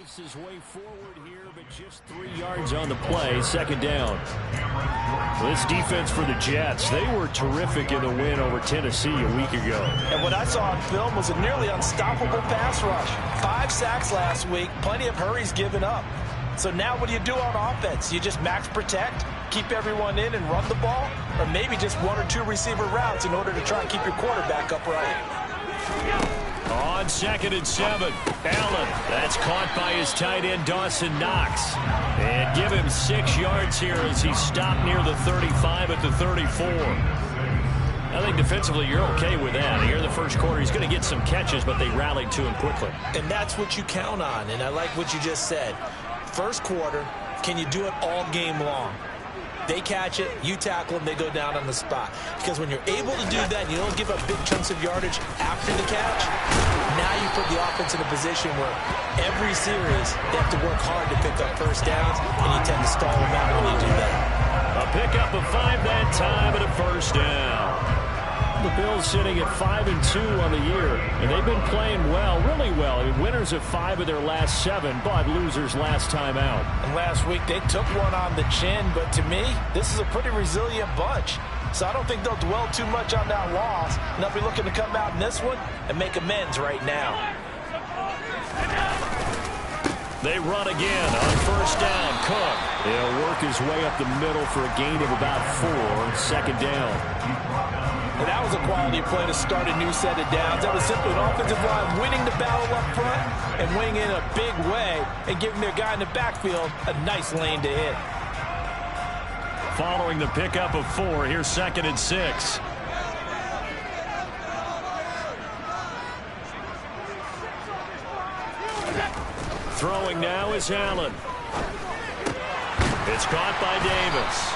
Makes his way forward here, but just 3 yards on the play. Second down. This defense for the Jets, they were terrific in the win over Tennessee a week ago. And what I saw on film was a nearly unstoppable pass rush. 5 sacks last week, plenty of hurries given up. So now what do you do on offense? You just max protect, keep everyone in and run the ball? Or maybe just 1 or 2 receiver routes in order to try and keep your quarterback upright? On 2nd and 7, Allen. That's caught by his tight end, Dawson Knox. And give him 6 yards here as he stopped near the 35 at the 34. I think defensively you're okay with that. Here in the first quarter, he's going to get some catches, but they rallied to him quickly. And that's what you count on, and I like what you just said. First quarter, can you do it all game long? They catch it, you tackle them, they go down on the spot. Because when you're able to do that, you don't give up big chunks of yardage after the catch, now you put the offense in a position where every series they have to work hard to pick up first downs, and you tend to stall them out when you do that. A pickup of 5 that time and a first down. The Bills sitting at 5-2 on the year, and they've been playing well, really well. I mean, winners of 5 of their last 7, but losers last time out. And last week they took one on the chin, but to me, this is a pretty resilient bunch. So I don't think they'll dwell too much on that loss, and they'll be looking to come out in this one and make amends right now. They run again on first down. Cook. He'll work his way up the middle for a gain of about 4. Second down. And that was a quality play to start a new set of downs. That was simply an offensive line winning the battle up front and winning in a big way and giving their guy in the backfield a nice lane to hit. Following the pickup of 4, here's 2nd and 6. Throwing now is Allen. It's caught by Davis.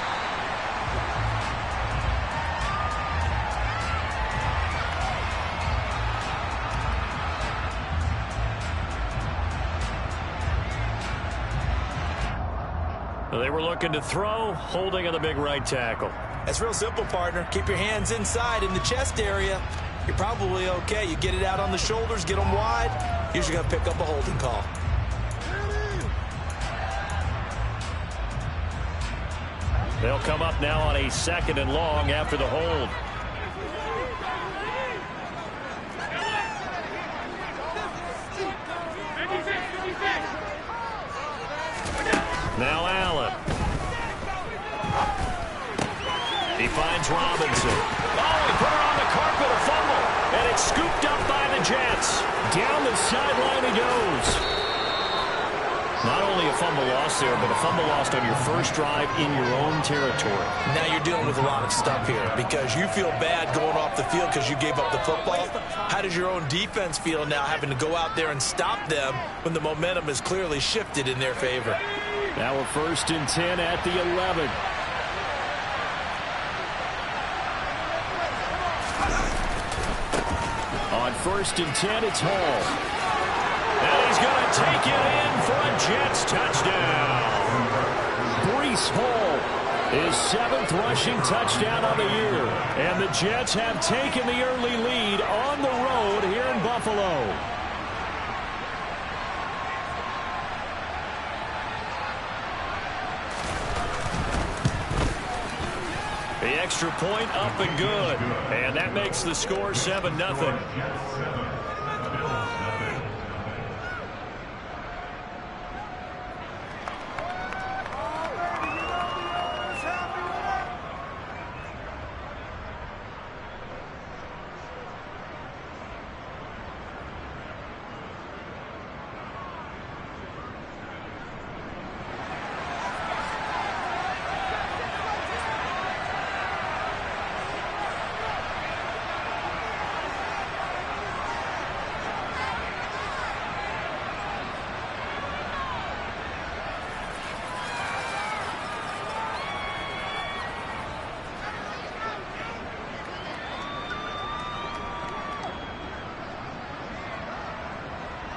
They were looking to throw, holding on the big right tackle. That's real simple, partner. Keep your hands inside in the chest area. You're probably okay. You get it out on the shoulders, get them wide. Usually going to pick up a holding call. They'll come up now on a 2nd and long after the hold. Now Allen. He finds Robinson. Oh, he put her on the carpet, a fumble. And it's scooped up by the Jets. Down the sideline he goes. Not only a fumble lost there, but a fumble lost on your first drive in your own territory. Now you're dealing with a lot of stuff here because you feel bad going off the field because you gave up the football. How does your own defense feel now having to go out there and stop them when the momentum is clearly shifted in their favor? Now we're 1st and 10 at the 11. On 1st and 10, it's Hall. And he's going to take it in for a Jets touchdown. Breece Hall, his 7th rushing touchdown on the year. And the Jets have taken the early lead on the road here in Buffalo. The extra point up and good. And that makes the score 7-0.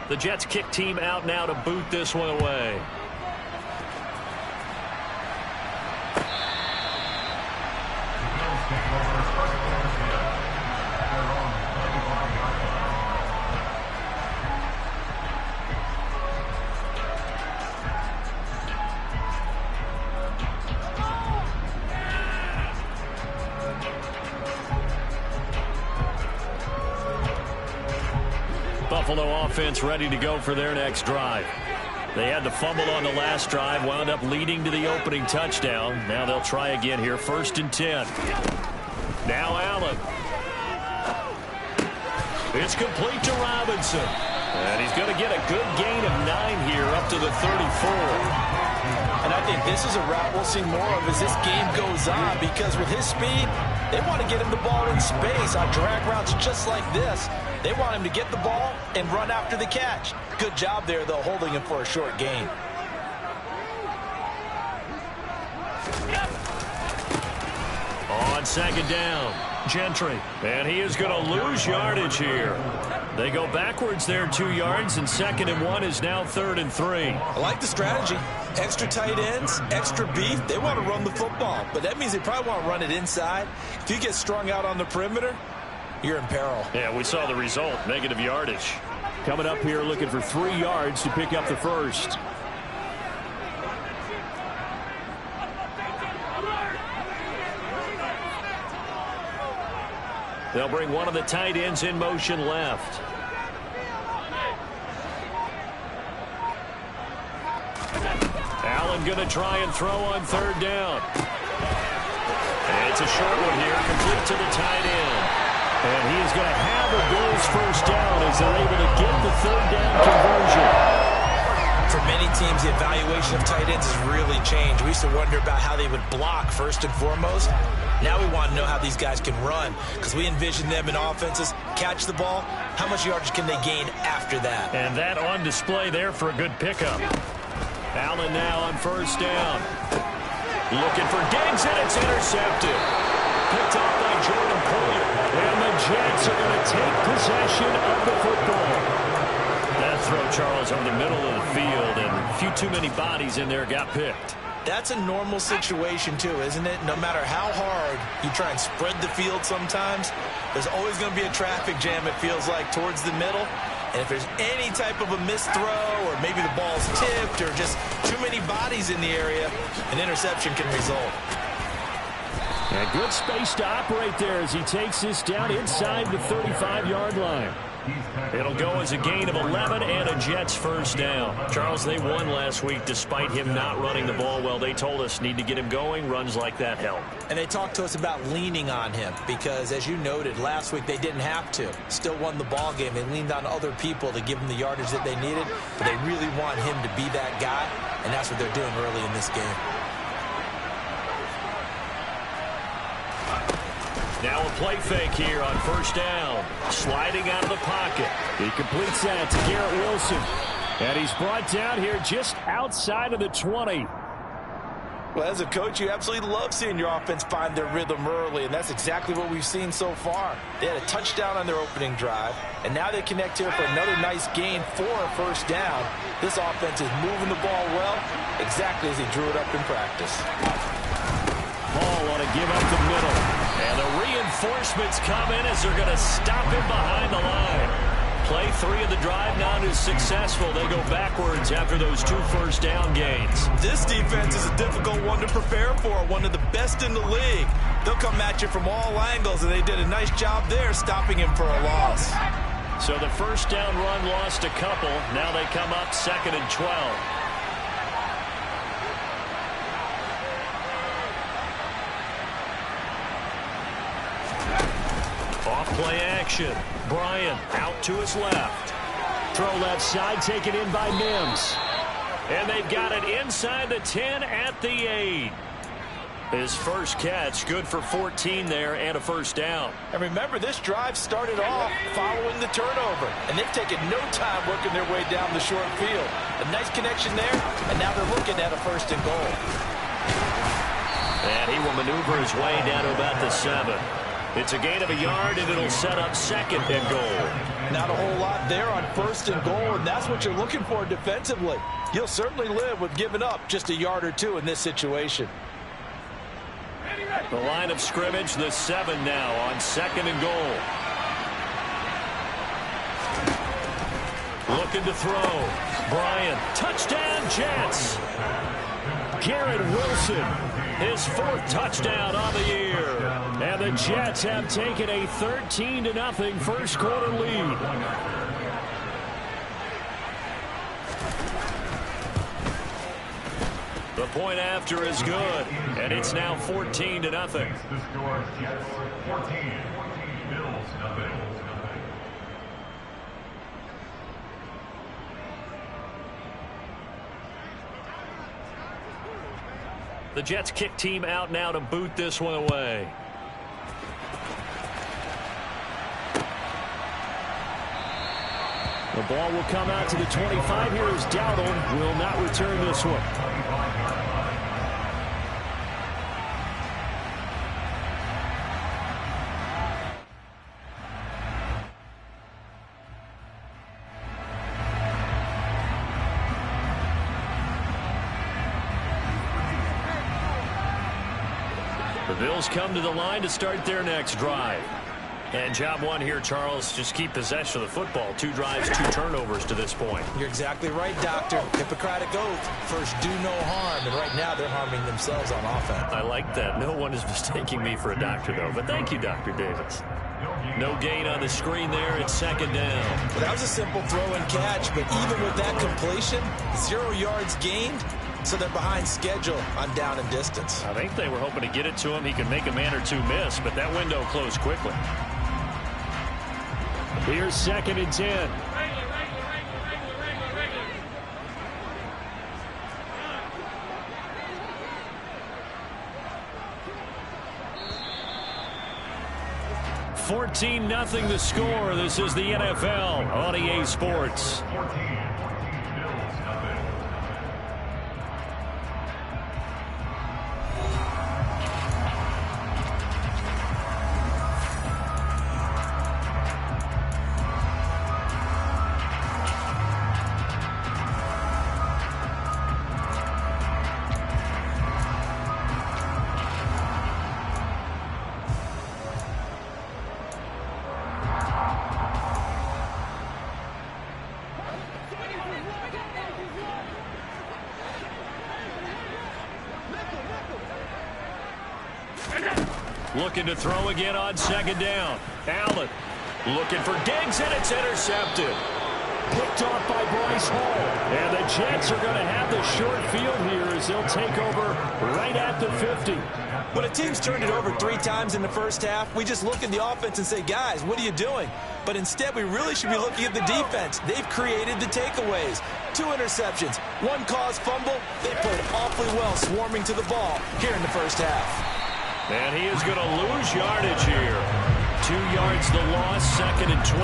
The Jets kick team out now to boot this one away. Buffalo offense ready to go for their next drive. They had the fumble on the last drive, wound up leading to the opening touchdown. Now they'll try again here, 1st and 10. Now Allen. It's complete to Robinson. And he's going to get a good gain of 9 here up to the 34. And I think this is a route we'll see more of as this game goes on, because with his speed, they want to get him the ball in space on drag routes just like this. They want him to get the ball and run after the catch. Good job there, though, holding him for a short gain. On 2nd down, Gentry. And he is going to lose yardage here. They go backwards there 2 yards, and 2nd and 1 is now 3rd and 3. I like the strategy. Extra tight ends, extra beef. They want to run the football, but that means they probably want to run it inside. If you get strung out on the perimeter, you're in peril. Yeah, we saw the result, negative yardage. Coming up here looking for 3 yards to pick up the first. They'll bring one of the tight ends in motion left. Allen going to try and throw on 3rd down. And it's a short one here, complete to the tight end. And he is going to have a Bills first down as they're able to get the 3rd down conversion. For many teams, the evaluation of tight ends has really changed. We used to wonder about how they would block first and foremost. Now we want to know how these guys can run, because we envision them in offenses catch the ball. How much yardage can they gain after that? And that on display there for a good pickup. Allen now on 1st down. Looking for Diggs, and it's intercepted. Picked off by Jordan Poyer. And the Jets are going to take possession of the football. That throw, Charles, over the middle of the field, and a few too many bodies in there got picked. That's a normal situation, too, isn't it? No matter how hard you try and spread the field sometimes, there's always going to be a traffic jam, it feels like, towards the middle. And if there's any type of a missed throw, or maybe the ball's tipped, or just too many bodies in the area, an interception can result. And good space to operate there as he takes this down inside the 35-yard line. It'll go as a gain of 11 and a Jets first down. Charles, they won last week despite him not running the ball well. They told us need to get him going. Runs like that help. And they talked to us about leaning on him because, as you noted, last week they didn't have to. Still won the ball game. They leaned on other people to give them the yardage that they needed, but they really want him to be that guy, and that's what they're doing early in this game. Now a play fake here on 1st down. Sliding out of the pocket. He completes that to Garrett Wilson. And he's brought down here just outside of the 20. Well, as a coach, you absolutely love seeing your offense find their rhythm early, and that's exactly what we've seen so far. They had a touchdown on their opening drive, and now they connect here for another nice gain for a 1st down. This offense is moving the ball well, exactly as he drew it up in practice. Ball want to give up the middle. And the reinforcements come in as they're going to stop him behind the line. Play 3 of the drive now is successful. They go backwards after those 2 first down gains. This defense is a difficult one to prepare for, one of the best in the league. They'll come at you from all angles, and they did a nice job there stopping him for a loss. So the 1st down run lost a couple. Now they come up 2nd and 12. Off-play action. Bryant out to his left. Throw left side taken in by Mims. And they've got it inside the 10 at the 8. His first catch, good for 14 there and a 1st down. And remember, this drive started off following the turnover. And they've taken no time working their way down the short field. A nice connection there, and now they're looking at a 1st and goal. And he will maneuver his way down to about the 7. It's a gain of a yard, and it'll set up 2nd and goal. Not a whole lot there on 1st and goal, and that's what you're looking for defensively. You'll certainly live with giving up just a yard or 2 in this situation. The line of scrimmage, the 7 now on 2nd and goal. Looking to throw. Bryant, touchdown Jets. Garrett Wilson, his 4th touchdown on the year. And the Jets have taken a 13-0 first quarter lead. The point after is good, and it's now 14-0. The score, Jets 14, Bills nothing. The Jets kick team out now to boot this one away. The ball will come out to the 25 here as Dowdle will not return this one. The Bills come to the line to start their next drive. And job one here, Charles, just keep possession of the football. 2 drives, 2 turnovers to this point. You're exactly right, Doctor. Hippocratic oath. First, do no harm. And right now, they're harming themselves on offense. I like that. No one is mistaking me for a doctor, though. But thank you, Dr. Davis. No gain on the screen there. It's second down. Well, that was a simple throw and catch. But even with that completion, 0 yards gained. So they're behind schedule on down and distance. I think they were hoping to get it to him. He could make a man or 2 miss, but that window closed quickly. Here's second and 10. $14-0 the score. This is the NFL on EA Sports. 14, Bills nothing. Looking to throw again on second down. Allen looking for Diggs, and it's intercepted. Picked off by Bryce Hall. And the Jets are going to have the short field here as they'll take over right at the 50. When a team's turned it over 3 times in the first half, we just look at the offense and say, guys, what are you doing? But instead, we really should be looking at the defense. They've created the takeaways. 2 interceptions, 1 caused fumble. They played awfully well swarming to the ball here in the first half. And he is going to lose yardage here. 2 yards the loss, second and 12.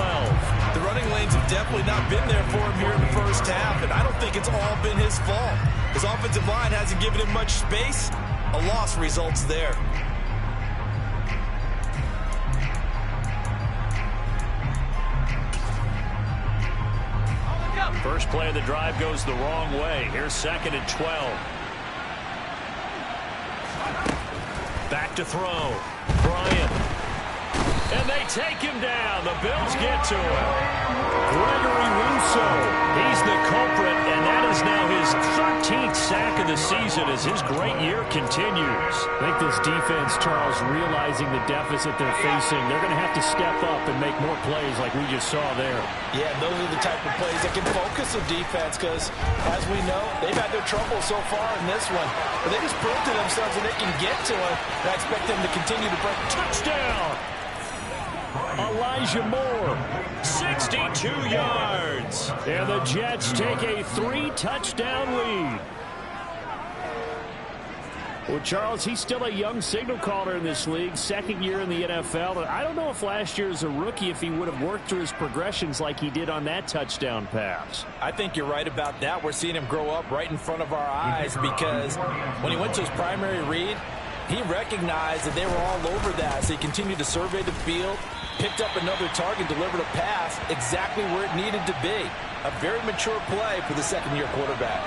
The running lanes have definitely not been there for him here in the first half, and I don't think it's all been his fault. His offensive line hasn't given him much space. A loss results there. First play of the drive goes the wrong way. Here's second and 12. Back to throw. Bryant. And they take him down. The Bills get to him. Gregory Rousseau. He's the culprit, and that is now his 13th sack of the season as his great year continues. I think this defense, Charles, realizing the deficit they're facing, they're going to have to step up and make more plays like we just saw there. Yeah, those are the type of plays that can focus a defense because, as we know, they've had their trouble so far in this one. But they just proved to themselves that they can get to it, and I expect them to continue to break. Touchdown! Elijah Moore, 62 yards. And the Jets take a 3-touchdown lead. Well, Charles, he's still a young signal caller in this league, second year in the NFL. And I don't know if last year as a rookie if he would have worked through his progressions like he did on that touchdown pass. I think you're right about that. We're seeing him grow up right in front of our eyes because when he went to his primary read, he recognized that they were all over that. So he continued to survey the field, picked up another target, delivered a pass exactly where it needed to be. A very mature play for the second-year quarterback.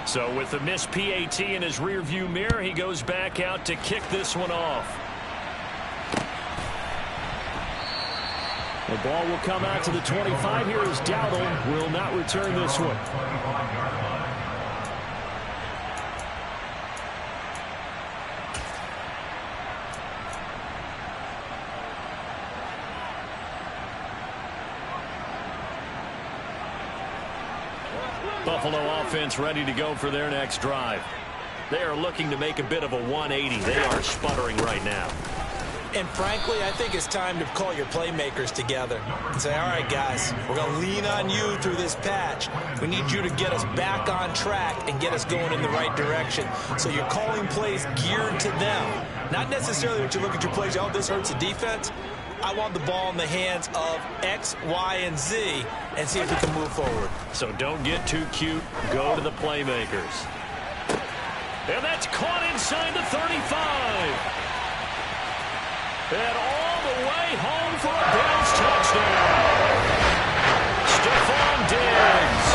So with the missed PAT in his rearview mirror, he goes back out to kick this one off. The ball will come out to the 25 here as Dowdle will not return this one. Buffalo offense ready to go for their next drive. They are looking to make a bit of a 180. They are sputtering right now. And frankly, I think it's time to call your playmakers together and say, all right, guys, we're going to lean on you through this patch. We need you to get us back on track and get us going in the right direction. So you're calling plays geared to them. Not necessarily that you look at your plays, oh, this hurts the defense. I want the ball in the hands of X, Y, and Z and see if we can move forward. So don't get too cute. Go to the playmakers. And that's caught inside the 35. And all the way home for a Bills touchdown. Stephon Diggs,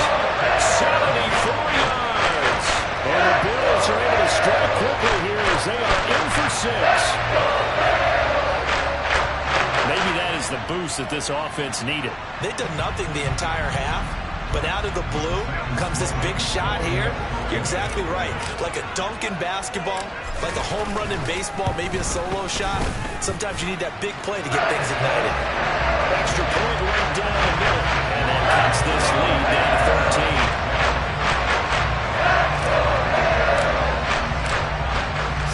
74 yards. And the Bills are able to strike quickly here as they are in for 6. Maybe that is the boost that this offense needed. They did nothing the entire half, but out of the blue comes this big shot here. You're exactly right. Like a dunk in basketball, like a home run in baseball, maybe a solo shot. Sometimes you need that big play to get things ignited. Extra point right down the middle. And that cuts this lead down to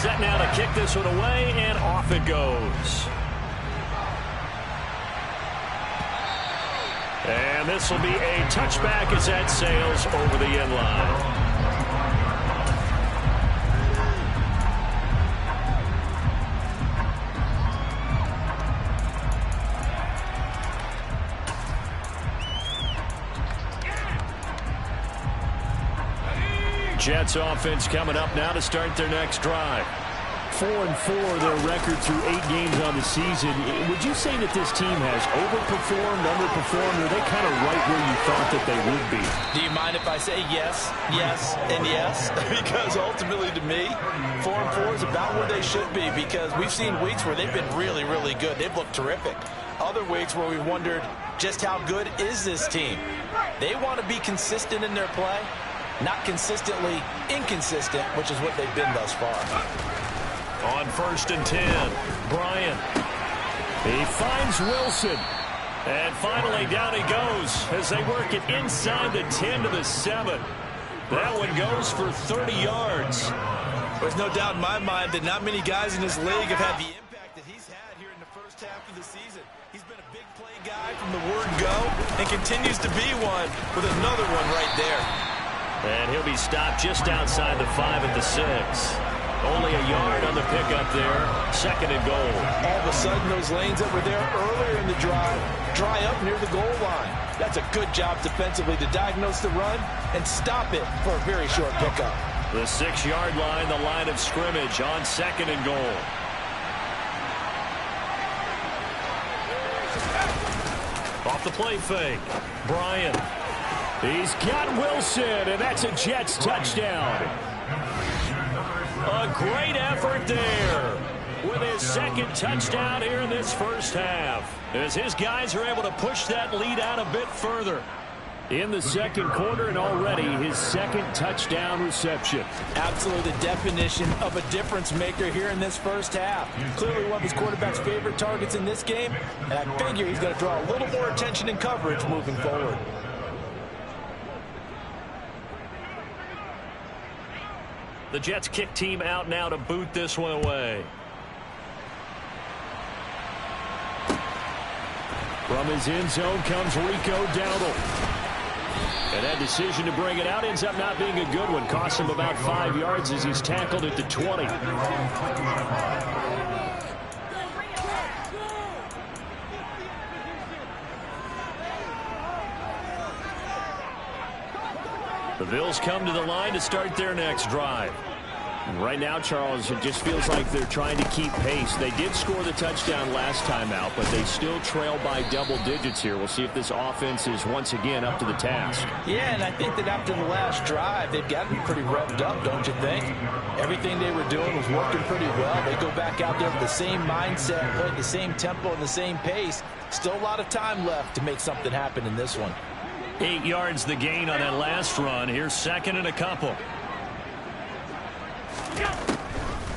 13. Set now to kick this one away, and off it goes. And this will be a touchback as that sails over the end line. Jets offense coming up now to start their next drive. 4-4 their record through 8 games on the season. Would you say that this team has overperformed, underperformed, or are they kind of right where you thought that they would be? Do you mind if I say yes, yes, and yes? Because ultimately to me, 4-4 is about where they should be, because we've seen weeks where they've been really, really good. They've looked terrific. Other weeks where we've wondered just how good is this team. They want to be consistent in their play, not consistently inconsistent, which is what they've been thus far. On 1st and 10, Bryant. He finds Wilson. And finally down he goes as they work it inside the 10 to the 7. That one goes for 30 yards. There's no doubt in my mind that not many guys in this league have had the impact that he's had here in the first half of the season. He's been a big play guy from the word go and continues to be one with another one right there. And he'll be stopped just outside the 5 at the 6. Only a yard on the pickup there. 2nd and goal. All of a sudden, those lanes that were there earlier in the drive dry up near the goal line. That's a good job defensively to diagnose the run and stop it for a very short pickup. The 6-yard line, the line of scrimmage on 2nd and goal. Off the play fake. Bryant. He's got Wilson, and that's a Jets touchdown. A great effort there with his 2nd touchdown here in this first half, as his guys are able to push that lead out a bit further. In the 2nd quarter, and already his 2nd touchdown reception. Absolutely the definition of a difference maker here in this first half. Clearly one of his quarterback's favorite targets in this game, and I figure he's going to draw a little more attention and coverage moving forward. The Jets kick team out now to boot this one away. From his end zone comes Rico Dowdle. And that decision to bring it out ends up not being a good one. Costs him about 5 yards as he's tackled at the 20. The Bills come to the line to start their next drive. Right now, Charles, it just feels like they're trying to keep pace. They did score the touchdown last time out, but they still trail by double digits here. We'll see if this offense is once again up to the task. Yeah, and I think that after the last drive, they've got to be pretty revved up, don't you think? Everything they were doing was working pretty well. They go back out there with the same mindset, play at the same tempo and the same pace. Still a lot of time left to make something happen in this one. 8 yards the gain on that last run. Here's second and a couple.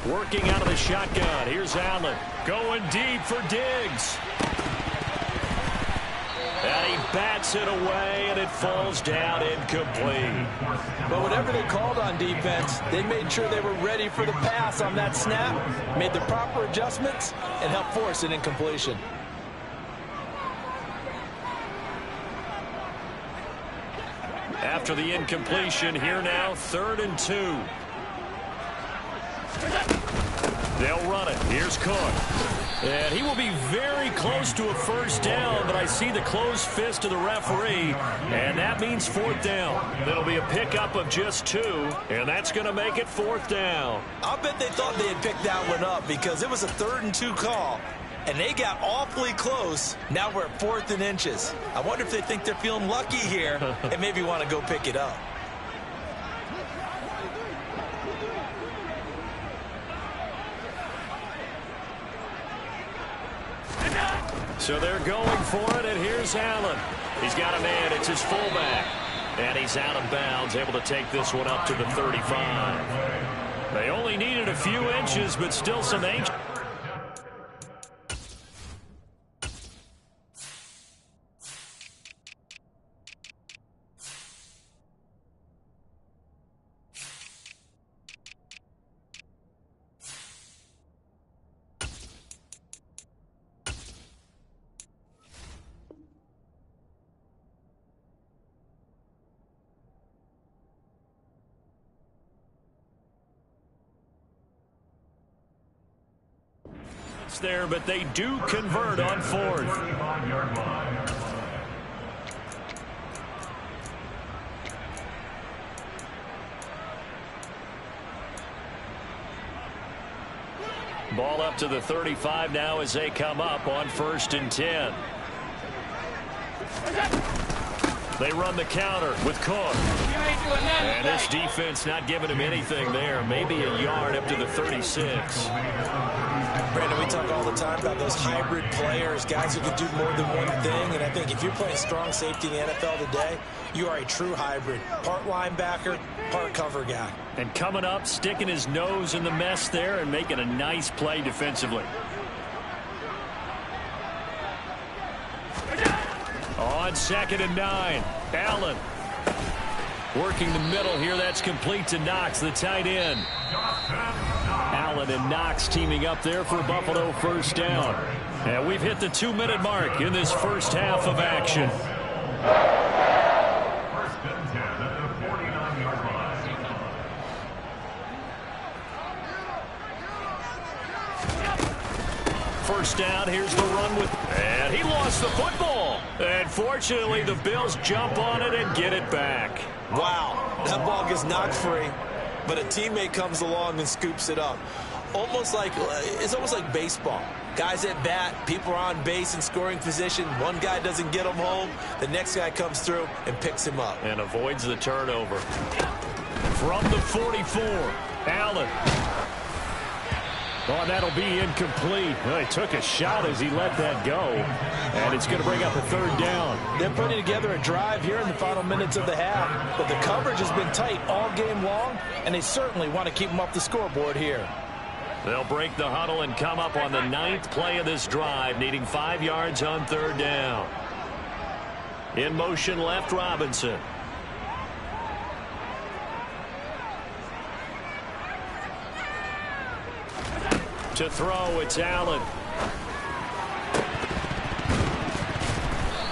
Working out of the shotgun. Here's Allen. Going deep for Diggs. And he bats it away, and it falls down incomplete. But whatever they called on defense, they made sure they were ready for the pass on that snap, made the proper adjustments, and helped force an incompletion. After the incompletion, here now, 3rd and 2. They'll run it. Here's Cook. And he will be very close to a first down, but I see the closed fist of the referee, and that means 4th down. It'll be a pickup of just 2, and that's going to make it 4th down. I'll bet they thought they had picked that one up because it was a 3rd and 2 call, and they got awfully close. Now we're at 4th and inches. I wonder if they think they're feeling lucky here and maybe want to go pick it up. So they're going for it, and here's Allen. He's got a man. It's his fullback. And he's out of bounds, able to take this one up to the 35. They only needed a few inches, but still some ancient. There, but they do convert on 4th. 35-yard line. Ball up to the 35 now as they come up on 1st and 10. They run the counter with Cook. And this defense not giving him anything there. Maybe a yard up to the 36. Brandon, we talk all the time about those hybrid players, guys who can do more than one thing. And I think if you're playing strong safety in the NFL today, you are a true hybrid. Part linebacker, part cover guy. And coming up, sticking his nose in the mess there and making a nice play defensively. On 2nd and 9, Allen. Working the middle here. That's complete to Knox, the tight end. Allen and Knox teaming up there for Buffalo first down. And we've hit the 2-minute mark in this first half of action. 1st and 10 at the 49-yard line. First down, here's the run with, and he lost the football. And fortunately, the Bills jump on it and get it back. Wow, that ball gets knocked free, but a teammate comes along and scoops it up. It's almost like baseball. Guys at bat, people are on base in scoring position. One guy doesn't get him home. The next guy comes through and picks him up. And avoids the turnover. From the 44, Allen. Oh, that'll be incomplete. Well, he took a shot as he let that go. And it's going to bring up a 3rd down. They're putting together a drive here in the final minutes of the half. But the coverage has been tight all game long, and they certainly want to keep them off the scoreboard here. They'll break the huddle and come up on the 9th play of this drive, needing 5 yards on 3rd down. In motion left, Robinson. To throw, it's Allen.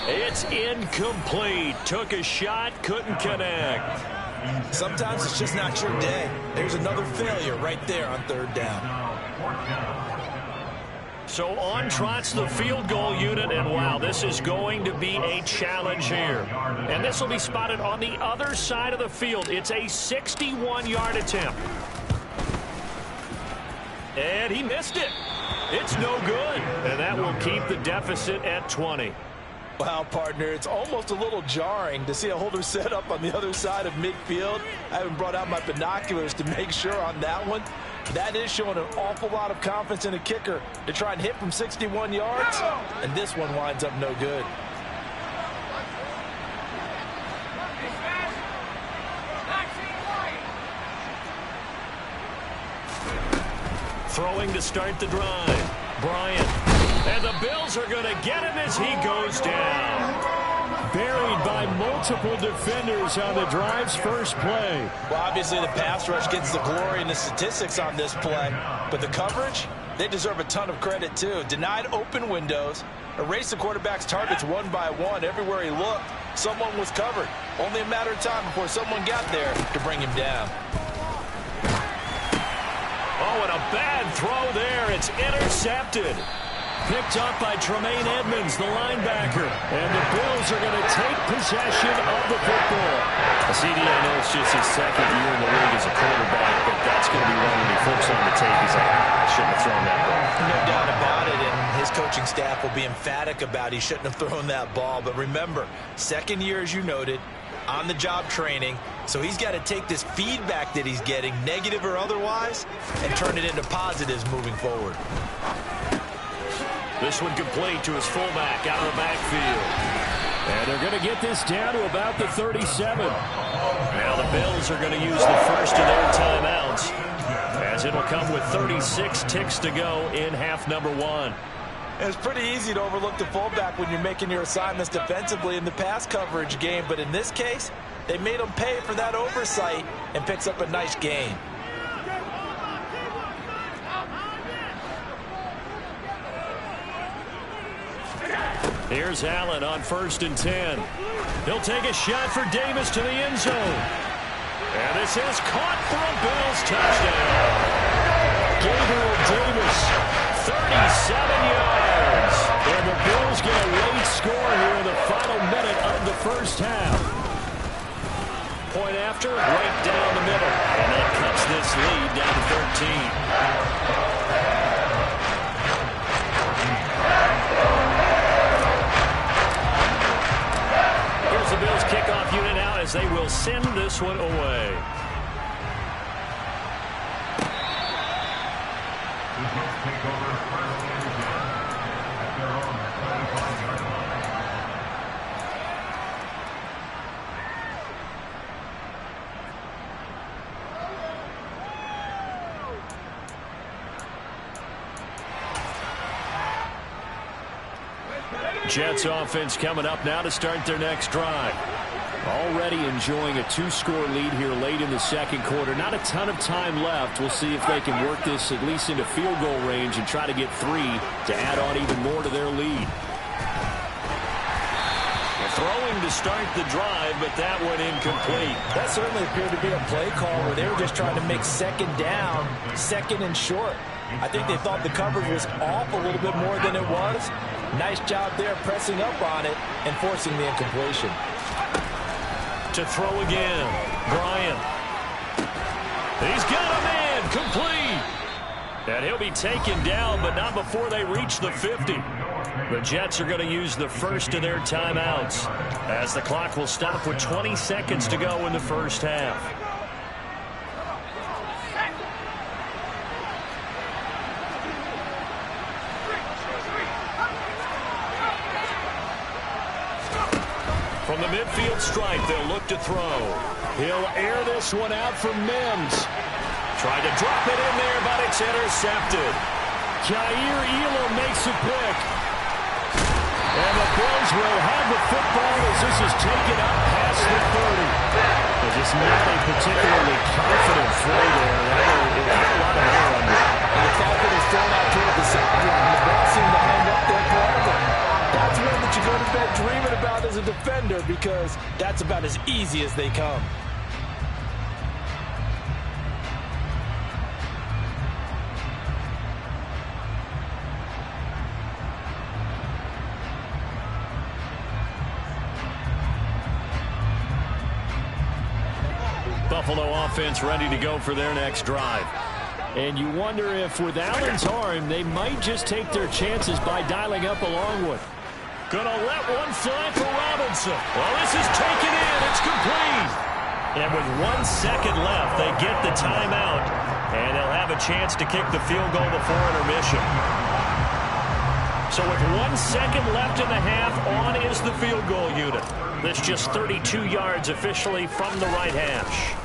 It's incomplete. Took a shot, couldn't connect. Sometimes it's just not your day. There's another failure right there on 3rd down. So on trots the field goal unit, and wow, this is going to be a challenge here. And this will be spotted on the other side of the field. It's a 61-yard attempt. And he missed it. It's no good. And that will keep the deficit at 20. Wow, partner, it's almost a little jarring to see a holder set up on the other side of midfield. I haven't brought out my binoculars to make sure on that one. That is showing an awful lot of confidence in a kicker to try and hit from 61 yards. And this one winds up no good. Throwing to start the drive. Bryant. And the Bills are going to get him as he goes down. Buried by multiple defenders on the drive's first play. Well, obviously the pass rush gets the glory and the statistics on this play. But the coverage, they deserve a ton of credit too. Denied open windows. Erased the quarterback's targets one by one. Everywhere he looked, someone was covered. Only a matter of time before someone got there to bring him down. Oh, and a bad throw there. It's intercepted. Picked up by Tremaine Edmonds, the linebacker. And the Bills are going to take possession of the football. CD, I know it's just his second year in the league as a quarterback, but that's going to be one when he flips on the tape. He's like, I shouldn't have thrown that ball. No doubt about it, and his coaching staff will be emphatic about he shouldn't have thrown that ball. But remember, second year, as you noted, on-the-job training, so he's got to take this feedback that he's getting, negative or otherwise, and turn it into positives moving forward. This one complete to his fullback out of the backfield. And they're going to get this down to about the 37. Now the Bills are going to use the first of their timeouts, as it'll come with 36 ticks to go in half number one. It's pretty easy to overlook the fullback when you're making your assignments defensively in the pass coverage game, but in this case, they made him pay for that oversight and picks up a nice gain. Here's Allen on 1st and 10. He'll take a shot for Davis to the end zone. And this is caught for a Bills touchdown. Gabriel Davis, 37 yards. And the Bills get a late score here in the final minute of the first half. Point after, right down the middle. And that cuts this lead down to 13. The Bills kickoff unit out as they will send this one away. Take over first and 10 at their own 35-yard line. Jets offense coming up now to start their next drive. Already enjoying a 2-score lead here late in the second quarter. Not a ton of time left. We'll see if they can work this at least into field goal range and try to get 3 to add on even more to their lead. Throwing to start the drive, but that one incomplete. That certainly appeared to be a play call where they were just trying to make second down, second and short. I think they thought the coverage was off a little bit more than it was. Nice job there pressing up on it and forcing the incompletion. To throw again, Bryant. He's got a man, complete. And he'll be taken down, but not before they reach the 50. The Jets are going to use the first of their timeouts, as the clock will stop with 20 seconds to go in the first half. From the midfield stripe, they'll look to throw. He'll air this one out for Mims. Tried to drop it in there, but it's intercepted. Jair Elam makes a pick. And the Bills will have the football as this is taken up past the 30. It's just not a particularly confident throw there. It had a lot of air under it. And the fact that it's thrown out toward the sideline, the ball seemed to hang up there forever. That's one that you go to bed dreaming about as a defender, because that's about as easy as they come. Buffalo offense ready to go for their next drive. And you wonder if with Allen's arm, they might just take their chances by dialing up a long one. Gonna let one fly for Robinson. Well, this is taken in. It's complete. And with 1 second left, they get the timeout. And they'll have a chance to kick the field goal before intermission. So with 1 second left in the half, on is the field goal unit. That's just 32 yards officially from the right hash.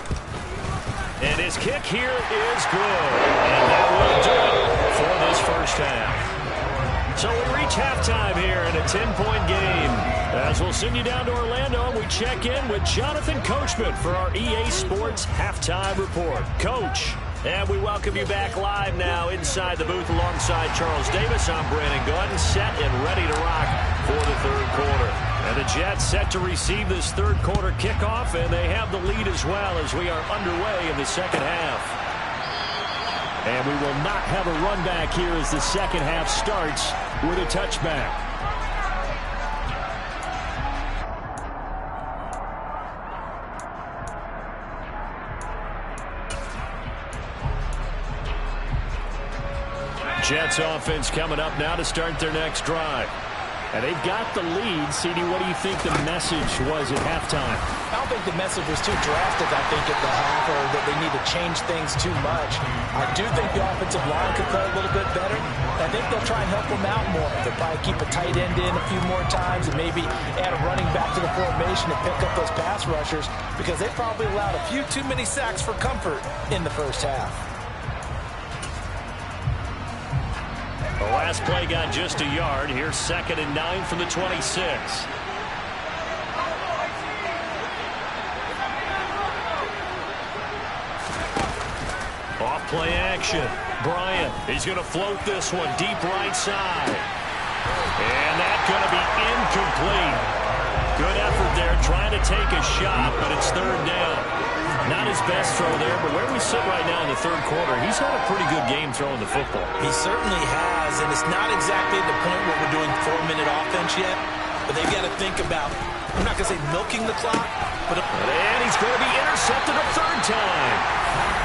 And his kick here is good. And that will do it for this first half. So we reach halftime here in a 10-point game. As we'll send you down to Orlando, and we check in with Jonathan Coachman for our EA Sports Halftime Report. Coach, and we welcome you back live now inside the booth alongside Charles Davis. I'm Brandon Gaudin, set and ready to rock for the third quarter. And the Jets set to receive this third quarter kickoff, and they have the lead as well as we are underway in the second half. And we will not have a run back here as the second half starts with a touchback. Jets offense coming up now to start their next drive. And they've got the lead. CD, what do you think the message was at halftime? I don't think the message was too drastic, I think, at the half, or that they need to change things too much. I do think the offensive line could play a little bit better. I think they'll try and help them out more. They'll probably keep a tight end in a few more times and maybe add a running back to the formation and pick up those pass rushers, because they probably allowed a few too many sacks for comfort in the first half. The last play got just a yard. Here's 2nd and 9 from the 26. Off play action. Bryant, he's going to float this one deep right side. And that's going to be incomplete. Good effort there trying to take a shot, but it's third down. Not his best throw there, but where we sit right now in the third quarter, he's had a pretty good game throwing the football. He certainly has, and it's not exactly at the point where we're doing 4-minute offense yet, but they've got to think about, I'm not going to say milking the clock, but... And he's going to be intercepted a third time.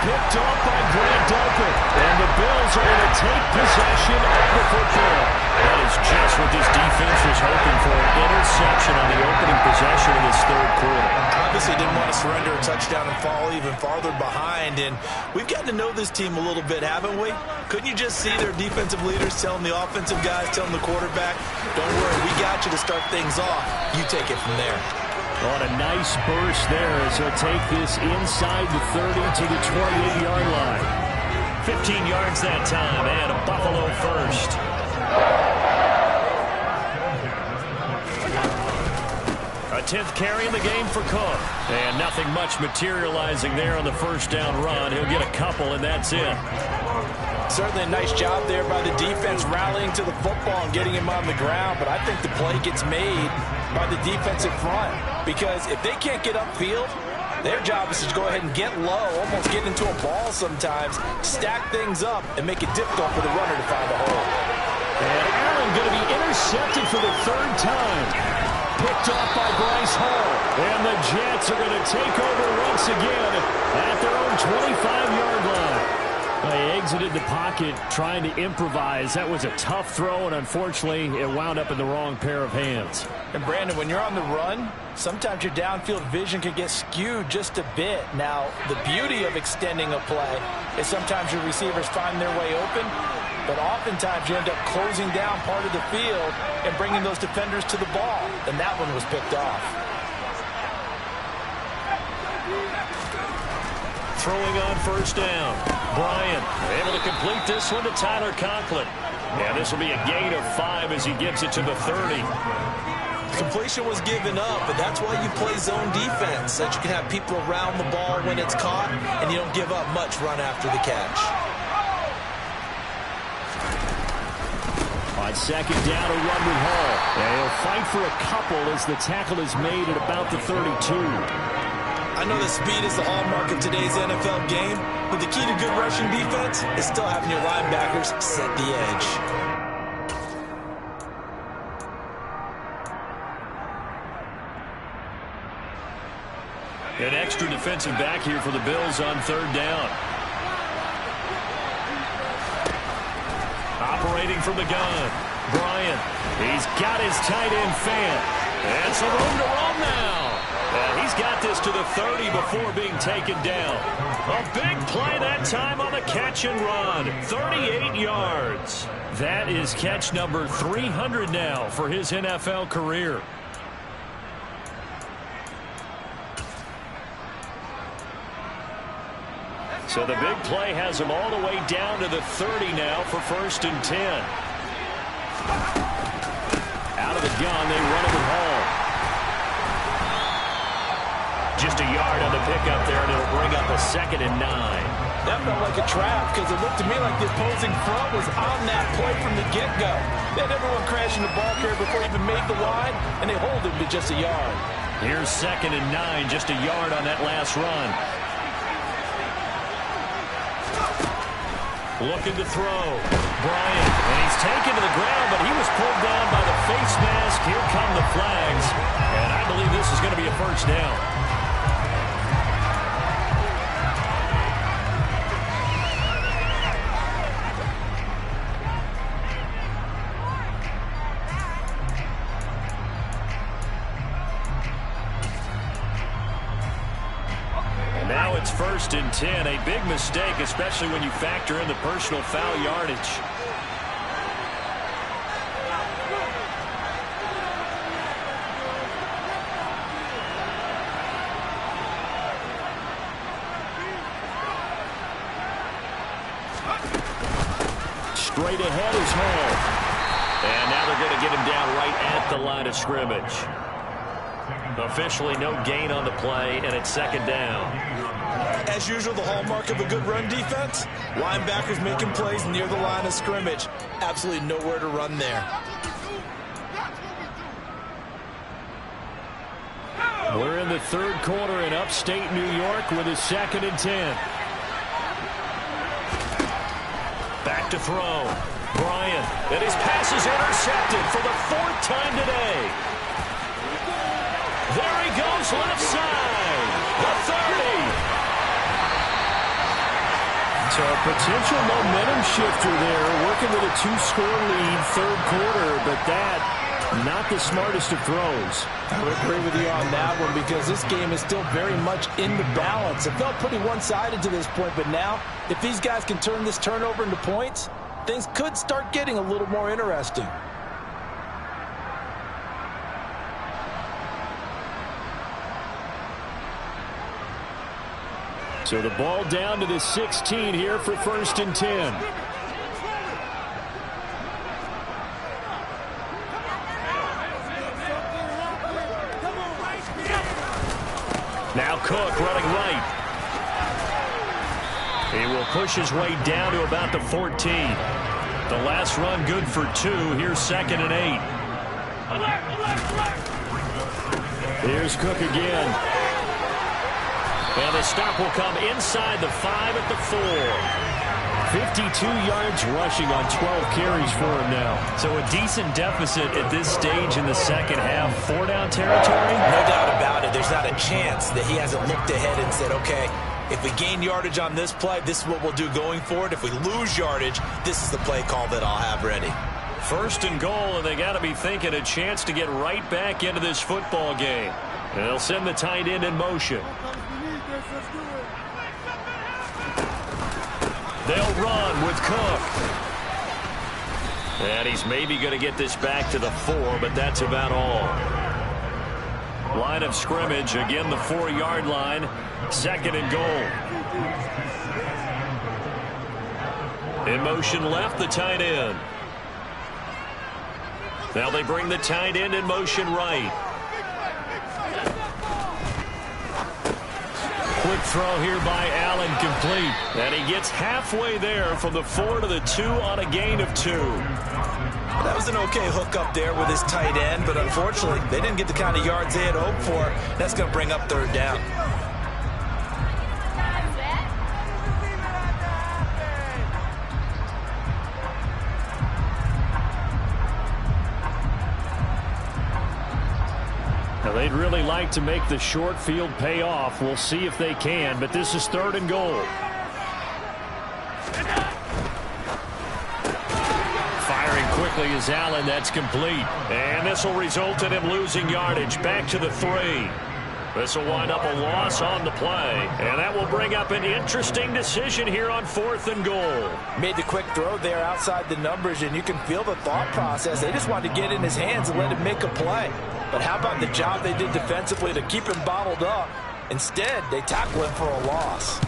Picked off by Grant Delpit, and the Bills are going to take possession of the football. That is just what this defense was hoping for, an interception on the opening possession of this third quarter. Obviously didn't want to surrender a touchdown and fall even farther behind, and we've gotten to know this team a little bit, haven't we? Couldn't you just see their defensive leaders telling the offensive guys, telling the quarterback, don't worry, we got you to start things off. You take it from there. On a nice burst there as he'll take this inside the 30 to the 28-yard line. 15 yards that time, and a Buffalo first. A 10th carry in the game for Cook. And nothing much materializing there on the first down run. He'll get a couple, and that's it. Certainly a nice job there by the defense rallying to the football and getting him on the ground, but I think the play gets made by the defensive front, because if they can't get upfield, their job is to go ahead and get low, almost get into a ball sometimes, stack things up, and make it difficult for the runner to find a hole. And Allen going to be intercepted for the third time. Picked off by Bryce Hall. And the Jets are going to take over once again at their own 25-yard line. They exited the pocket trying to improvise. That was a tough throw, and unfortunately, it wound up in the wrong pair of hands. And Brandon, when you're on the run, sometimes your downfield vision can get skewed just a bit. Now, the beauty of extending a play is sometimes your receivers find their way open, but oftentimes you end up closing down part of the field and bringing those defenders to the ball, and that one was picked off. Throwing on first down. Bryant able to complete this one to Tyler Conklin. And this will be a gain of 5 as he gets it to the 30. Completion was given up, but that's why you play zone defense, so that you can have people around the ball when it's caught, and you don't give up much run after the catch. On second down, a run with Hall. And he'll fight for a couple as the tackle is made at about the 32. I know that speed is the hallmark of today's NFL game, but the key to good rushing defense is still having your linebackers set the edge. An extra defensive back here for the Bills on third down. operating from the gun. Bryant, he's got his tight end fan. And some room to run now. And he's got this to the 30 before being taken down. A big play that time on the catch and run. 38 yards. That is catch number 300 now for his NFL career. So the big play has him all the way down to the 30 now for 1st and 10. Out of the gun, they run it with Hall. Just a yard on the pickup there, and it'll bring up a 2nd and 9. That felt like a trap because it looked to me like the opposing front was on that play from the get-go. They had everyone crashing the ball carrier before he even made the line, and they hold him to just a yard. Here's 2nd and 9, just a yard on that last run. Looking to throw. Bryant, and he's taken to the ground, but he was pulled down by the face mask. Here come the flags, and I believe this is going to be a 1st down. Now it's 1st and 10. A big mistake, especially when you factor in the personal foul yardage. Straight ahead is Hall. And now they're going to get him down right at the line of scrimmage. Officially no gain on the play, and it's 2nd down. As usual, the hallmark of a good run defense, linebackers making plays near the line of scrimmage. Absolutely nowhere to run there. We're in the 3rd quarter in upstate New York with a 2nd and 10. Back to throw. Bryant, and his pass is intercepted for the 4th time today. There he goes, left side. The 30. So a potential momentum shifter there, working with a 2-score lead, 3rd quarter, but that, not the smartest of throws. I would agree with you on that one because this game is still very much in the balance. It felt pretty one-sided to this point, but now, if these guys can turn this turnover into points, things could start getting a little more interesting. So the ball down to the 16 here for 1st and 10. Now Cook running right. He will push his way down to about the 14. The last run good for 2. Here's 2nd and 8. Here's Cook again. And the stop will come inside the 5 at the 4. 52 yards rushing on 12 carries for him now. So a decent deficit at this stage in the 2nd half. 4-down territory? No doubt about it. There's not a chance that he hasn't looked ahead and said, okay, if we gain yardage on this play, this is what we'll do going forward. If we lose yardage, this is the play call that I'll have ready. 1st and goal, and they got to be thinking a chance to get right back into this football game. And they'll send the tight end in motion. They'll run with Cook. And he's maybe going to get this back to the 4, but that's about all. Line of scrimmage, again the 4-yard line. 2nd and goal. In motion left, the tight end. Now they bring the tight end in motion right. Quick throw here by Allen, complete. And he gets halfway there from the 4 to the 2 on a gain of 2. That was an okay hook up there with his tight end, but unfortunately, they didn't get the kind of yards they had hoped for. That's going to bring up 3rd down. Now they'd really like to make the short field pay off. We'll see if they can, but this is 3rd and goal. quickly as Allen. That's complete. And this will result in him losing yardage. Back to the 3. This will wind up a loss on the play. And that will bring up an interesting decision here on 4th and goal. Made the quick throw there outside the numbers, and you can feel the thought process. They just wanted to get in his hands and let him make a play. But how about the job they did defensively to keep him bottled up? Instead, they tackle him for a loss.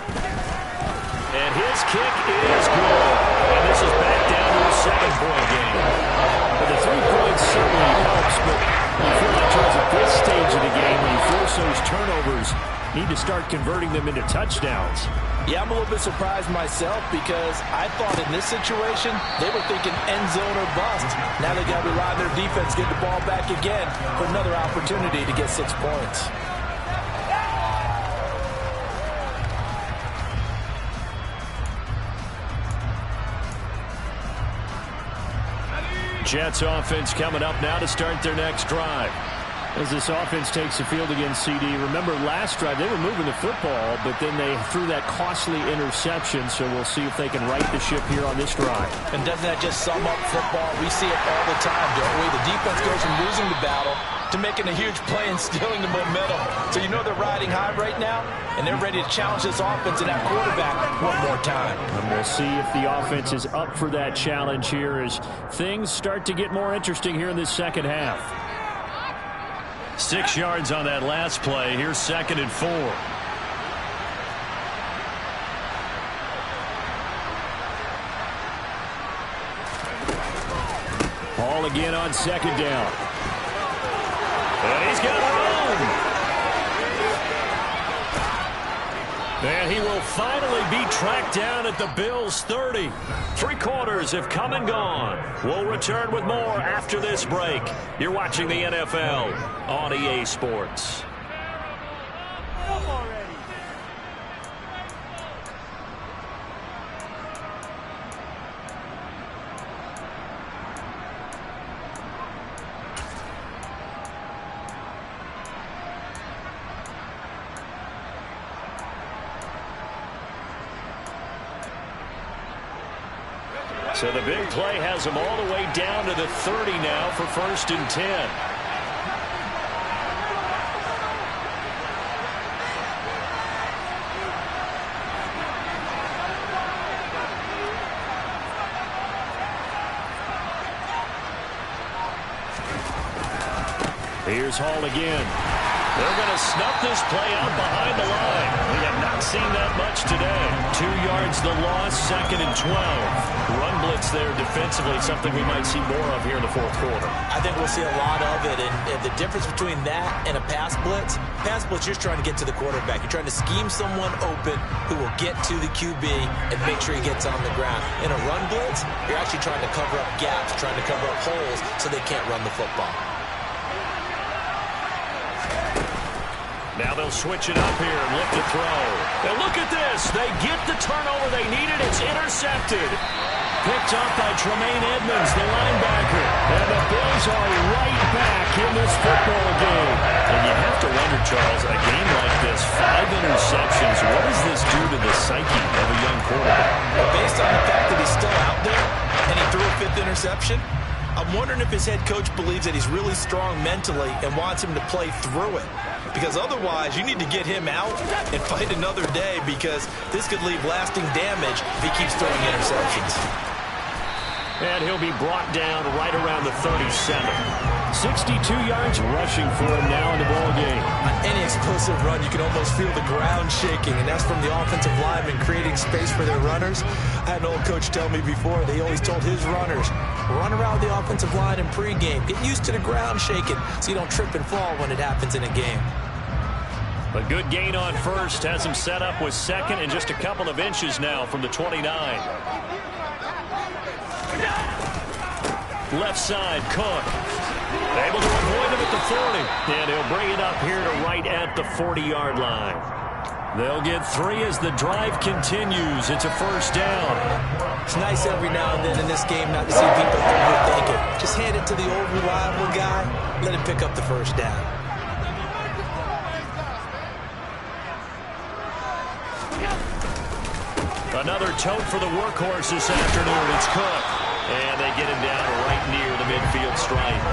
And his kick is good. And this is back down to a 7-point game. Well, the 3 points certainly helps, but I feel like, Charles, at this stage of the game, when you force those turnovers, you need to start converting them into touchdowns. Yeah, I'm a little bit surprised myself because I thought in this situation they were thinking end zone or bust. Now they got to rely on their defense, get the ball back again for another opportunity to get 6 points. Jets offense coming up now to start their next drive. As this offense takes the field against CD, remember last drive they were moving the football, but then they threw that costly interception, so we'll see if they can right the ship here on this drive. And doesn't that just sum up football? We see it all the time, don't we? The defense goes from losing the battle to making a huge play and stealing the momentum. So you know they're riding high right now, and they're ready to challenge this offense and that quarterback one more time. And we'll see if the offense is up for that challenge here as things start to get more interesting here in this second half. 6 yards on that last play. Here's 2nd and 4. Ball again on 2nd down. And he's got room. And he will finally be tracked down at the Bills' 30. 3 quarters have come and gone. We'll return with more after this break. You're watching the NFL on EA Sports. So the big play has him all the way down to the 30 now for 1st and 10. Here's Hall again. They're going to snuff this play out behind the line. We have not seen that much today. 2 yards the loss, 2nd and 12. Run blitz there defensively, something we might see more of here in the 4th quarter. I think we'll see a lot of it, and the difference between that and a pass blitz, you're just trying to get to the quarterback. You're trying to scheme someone open who will get to the QB and make sure he gets on the ground. In a run blitz, you're actually trying to cover up gaps, trying to cover up holes so they can't run the football. Now they'll switch it up here and look to throw. And look at this. They get the turnover they needed. It's intercepted. Picked up by Tremaine Edmonds, the linebacker. And the Bills are right back in this football game. And you have to wonder, Charles, a game like this, 5 interceptions, what does this do to the psyche of a young quarterback? Well, based on the fact that he's still out there and he threw a 5th interception, I'm wondering if his head coach believes that he's really strong mentally and wants him to play through it. Because otherwise, you need to get him out and fight another day because this could leave lasting damage if he keeps throwing interceptions. And he'll be brought down right around the 37. 62 yards rushing for him now in the ball game. On any explosive run, you can almost feel the ground shaking, and that's from the offensive linemen creating space for their runners. I had an old coach tell me before, they always told his runners, run around the offensive line in pregame. Get used to the ground shaking so you don't trip and fall when it happens in a game. A good gain on 1st has him set up with 2nd and just a couple of inches now from the 29. Left side, Cook. Able to avoid him at the 40. And he'll bring it up here to right at the 40-yard line. They'll get 3 as the drive continues. It's a 1st down. It's nice every now and then in this game not to see people overthink it. Just hand it to the old reliable guy. Let him pick up the 1st down. Another tote for the workhorse this afternoon. It's Cook. And they get him down right near the midfield stripe.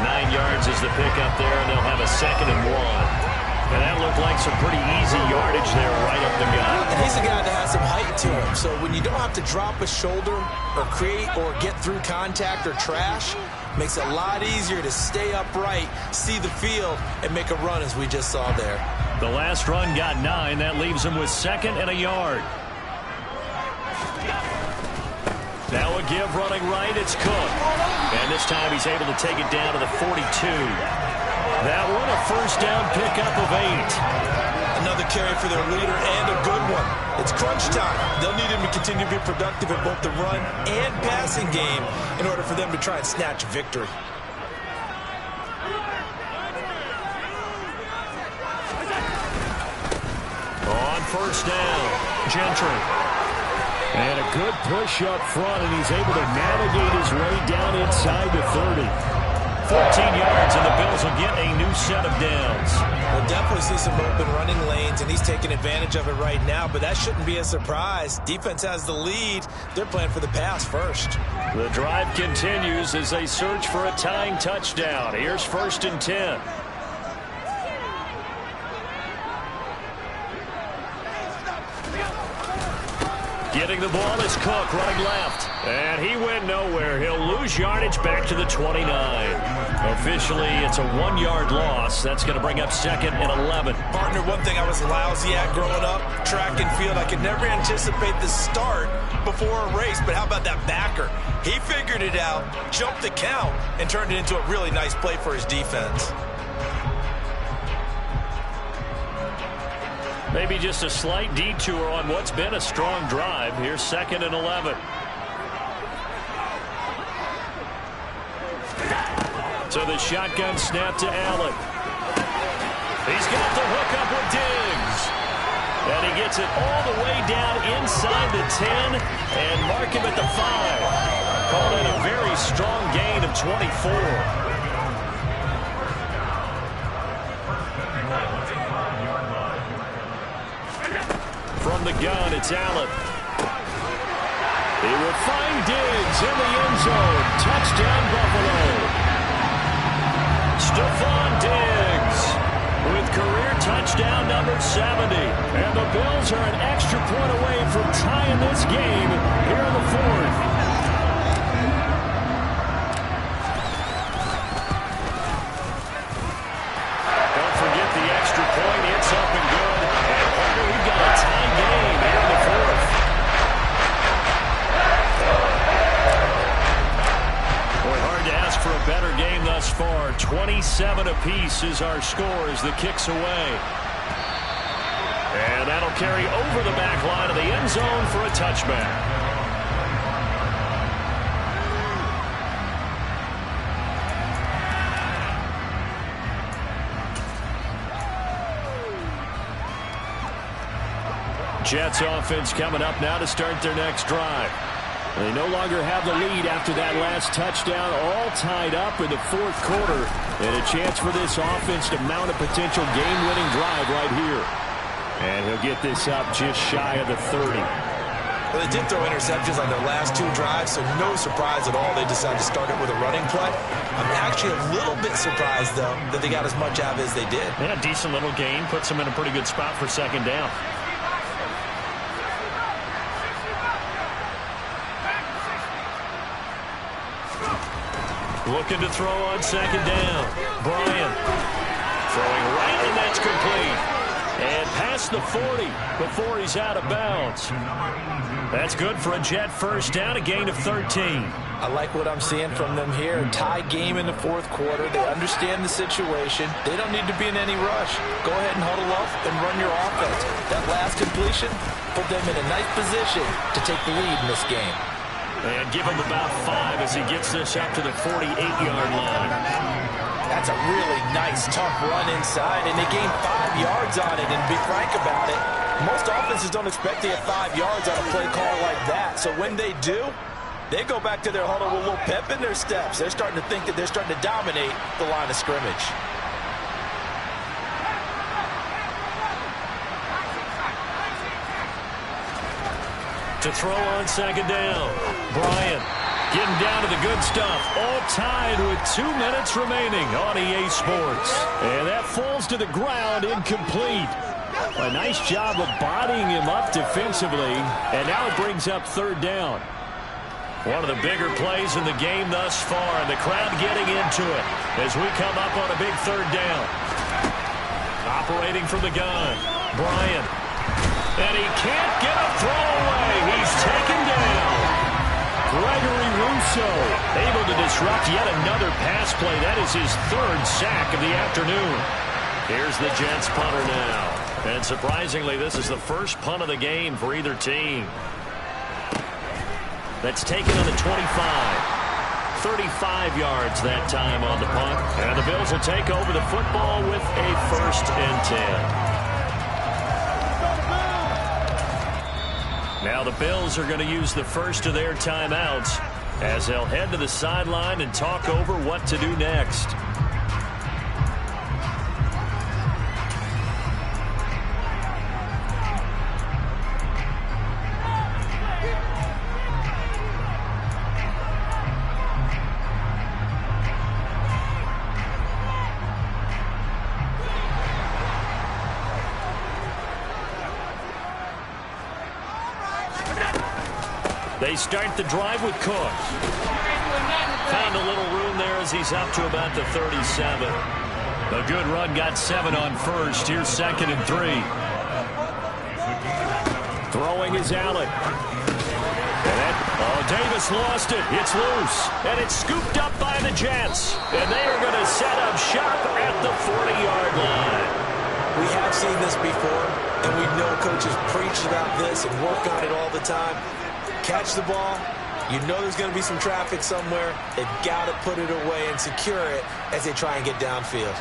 9 yards is the pickup there, and they'll have a 2nd and 1. And that looked like some pretty easy yardage there right up the gut. And he's a guy that has some height to him. So when you don't have to drop a shoulder or create or get through contact or trash, makes it a lot easier to stay upright, see the field, and make a run as we just saw there. The last run got 9. That leaves him with 2nd and a yard. Now a give running right. It's Cook. And this time he's able to take it down to the 42. That one a first down pickup of 8. Another carry for their leader and a good one. It's crunch time. They'll need him to continue to be productive in both the run and passing game in order for them to try and snatch a victory. On first down, Gentry. And a good push up front, and he's able to navigate his way down inside the 30. 14 yards, and the Bills will get a new set of downs. We'll definitely see some open running lanes, and he's taking advantage of it right now, but that shouldn't be a surprise. Defense has the lead. They're playing for the pass first. The drive continues as they search for a tying touchdown. Here's 1st and 10. Getting the ball is Cook, running left. And he went nowhere. He'll lose yardage back to the 29. Officially, it's a 1-yard loss. That's going to bring up 2nd and 11. Partner, one thing I was lousy at growing up, track and field. I could never anticipate the start before a race, but how about that backer? He figured it out, jumped the count, and turned it into a really nice play for his defense. Maybe just a slight detour on what's been a strong drive. Here's 2nd and 11. So the shotgun snap to Allen. He's got the hook up with Diggs. And he gets it all the way down inside the 10 and mark him at the 5. Called it a very strong gain of 24. From the gun, it's Allen. He will find Diggs in the end zone. Touchdown, Buffalo. Stephon Diggs with career touchdown number 70. And the Bills are an extra point away from tying this game here in the 4th. Don't forget the extra point. It's up and good. We've got a tie game here in the 4th. Boy, hard to ask for a better game thus far. 27 apiece is our score as the kick's away. And that'll carry over the back line of the end zone for a touchback. Jets offense coming up now to start their next drive. They no longer have the lead after that last touchdown, all tied up in the 4th quarter. And a chance for this offense to mount a potential game-winning drive right here. And he'll get this up just shy of the 30. Well, they did throw interceptions on their last 2 drives, so no surprise at all they decided to start it with a running play. I'm actually a little bit surprised, though, that they got as much out of it as they did. Yeah, decent little gain. Puts them in a pretty good spot for 2nd down. Looking to throw on 2nd down. Bryant throwing right, and that's complete. And past the 40 before he's out of bounds. That's good for a Jet first down, a gain of 13. I like what I'm seeing from them here. A tie game in the 4th quarter. They understand the situation. They don't need to be in any rush. Go ahead and huddle up and run your offense. That last completion put them in a nice position to take the lead in this game. And give him about 5 as he gets this up to the 48-yard line. That's a really nice, tough run inside, and they gained 5 yards on it. And to be frank about it, most offenses don't expect to get 5 yards on a play call like that. So when they do, they go back to their huddle with a little pep in their steps. They're starting to think that they're starting to dominate the line of scrimmage. To throw on 2nd down, Bryant Getting down to the good stuff. All tied with 2 minutes remaining on EA Sports. And that falls to the ground incomplete. A nice job of bodying him up defensively. And now it brings up third down. One of the bigger plays in the game thus far. And the crowd getting into it as we come up on a big third down. Operating from the gun. Bryant. And he can't get a throw away. He's taken down. Gregory Rousseau able to disrupt yet another pass play. That is his third sack of the afternoon. Here's the Jets punter now. And surprisingly, this is the first punt of the game for either team. That's taken on the 25. 35 yards that time on the punt. And the Bills will take over the football with a 1st and 10. Now the Bills are going to use the first of their timeouts as they'll head to the sideline and talk over what to do next. They start the drive with Cook. Found a little room there as he's up to about the 37. A good run, got 7 on first. Here's 2nd and 3. Throwing is Allen. Davis lost it. It's loose. And it's scooped up by the Jets. And they are going to set up shop at the 40-yard line. We have seen this before, and we know coaches preach about this and work on it all the time. Catch the ball. You know there's going to be some traffic somewhere. They've got to put it away and secure it as they try and get downfield.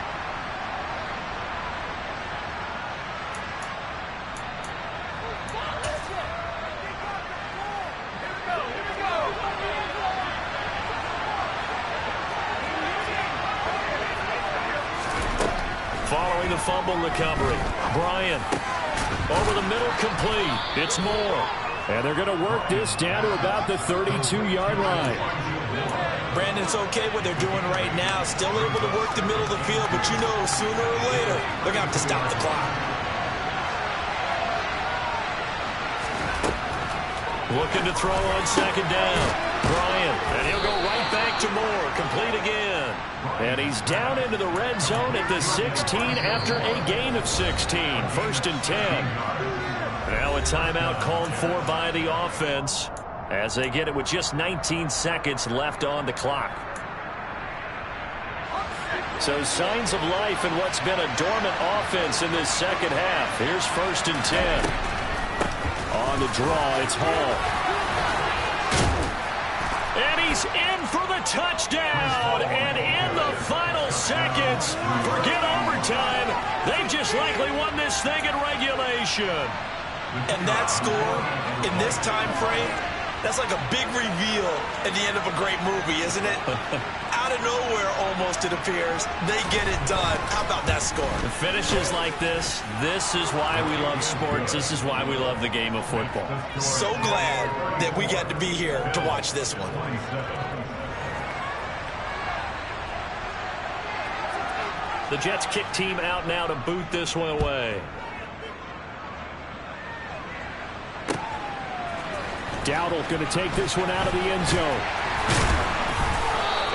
Following the fumble recovery, Bryant over the middle, complete. It's Moore. And they're going to work this down to about the 32-yard line. Brandon, it's okay what they're doing right now. Still able to work the middle of the field, but you know sooner or later they're going to have to stop the clock. Looking to throw on 2nd down. Bryant, and he'll go right back to Moore. Complete again. And he's down into the red zone at the 16 after a gain of 16. 1st and 10. Now a timeout called for by the offense as they get it with just 19 seconds left on the clock. So signs of life in what's been a dormant offense in this second half. Here's 1st and 10. On the draw, it's Hall. And he's in for the touchdown. And in the final seconds, forget overtime. They just likely won this thing in regulation. And that score in this time frame, that's like a big reveal at the end of a great movie, isn't it? Out of nowhere, almost, it appears. They get it done. How about that score? The finishes like this is why we love sports. This is why we love the game of football. So glad that we got to be here to watch this one. The Jets kick team out now to boot this one away. Dowdle going to take this one out of the end zone.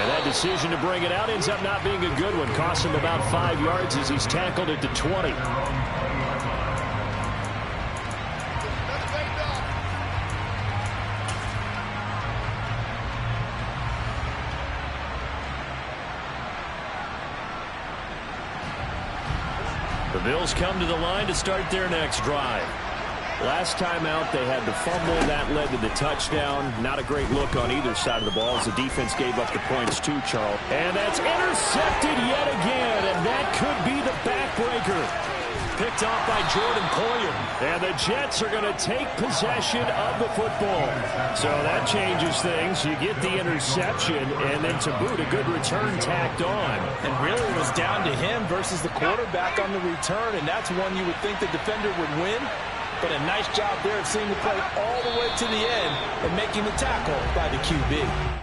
And that decision to bring it out ends up not being a good one. Costs him about 5 yards as he's tackled at the 20. The Bills come to the line to start their next drive. Last time out, they had the fumble. That led to the touchdown. Not a great look on either side of the ball as the defense gave up the points too, Charles. And that's intercepted yet again, and that could be the backbreaker. Picked off by Jordan Poyer. And the Jets are going to take possession of the football. So that changes things. You get the interception, and then to boot, a good return tacked on. And really it was down to him versus the quarterback on the return, and that's one you would think the defender would win. But a nice job there of seeing the play all the way to the end and making the tackle by the QB.